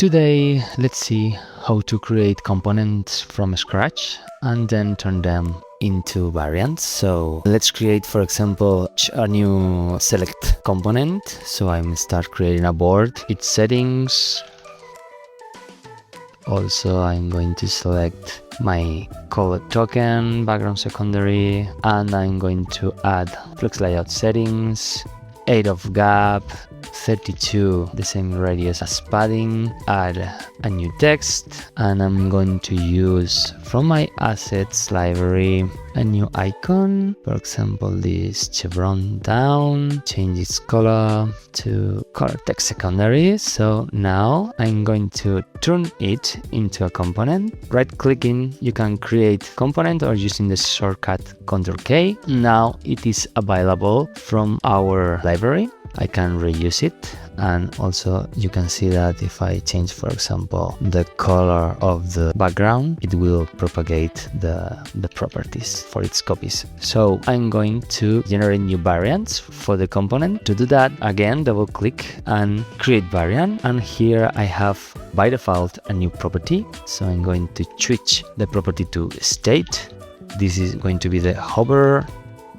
Today, let's see how to create components from scratch and then turn them into variants. So let's create, for example, a new select component. So I'm start creating a board, its settings. Also, I'm going to select my color token, background secondary, and I'm going to add flux layout settings, 8 of gap, 32 the same radius as padding, add a new text, and I'm going to use from my assets library a new icon, for example this chevron down, change its color to color text secondary. So now I'm going to turn it into a component. Right clicking, you can create component or using the shortcut Ctrl K. Now it is available from our library. I can reuse it, and also you can see that if I change, for example, the color of the background, it will propagate the properties for its copies. So I'm going to generate new variants for the component. To do that, again, double click and create variant, and here I have by default a new property. So I'm going to switch the property to state. This is going to be the hover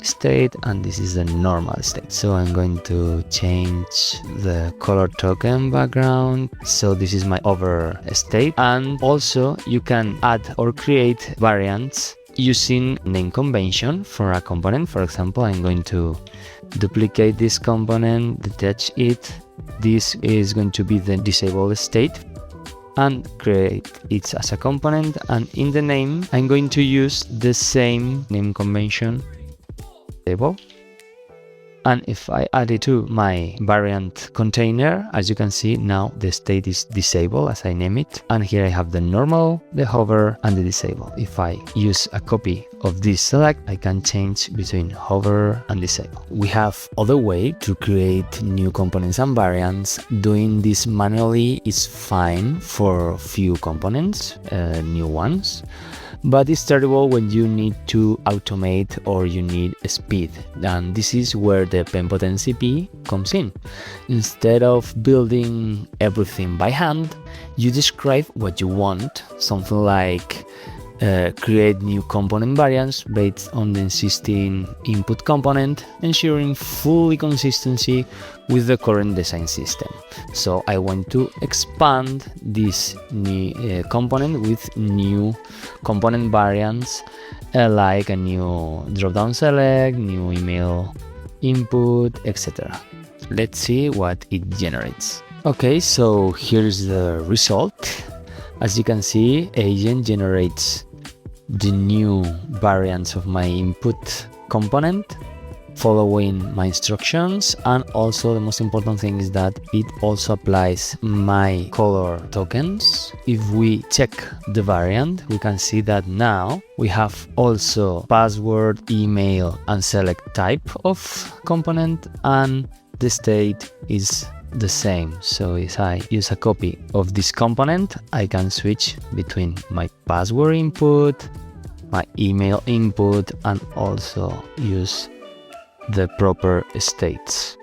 state, and this is the normal state. So I'm going to change the color token background. So this is my hover state, and also you can add or create variants using name convention for a component. For example, I'm going to duplicate this component, detach it. This is going to be the disabled state, and create it as a component, and in the name I'm going to use the same name convention table. And if I add it to my variant container, as you can see, now the state is disabled as I name it, and here I have the normal, the hover, and the disable. If I use a copy of this select, I can change between hover and disable. We have other way to create new components and variants. Doing this manually is fine for few components, new ones, but it's terrible when you need to automate or you need speed, and this is where the Penpot MCP comes in. Instead of building everything by hand, you describe what you want, something like create new component variants based on the existing input component, ensuring full consistency with the current design system. So I want to expand this new component with new component variants, like a new drop-down select, new email input, etc. Let's see what it generates. Okay, so here's the result. As you can see, agent generates the new variants of my input component following my instructions, and also the most important thing is that it also applies my color tokens. If we check the variant, we can see that now we have also password, email, and select type of component, and the state is the same. So if I use a copy of this component, I can switch between my password input, my email input, and also use the proper states.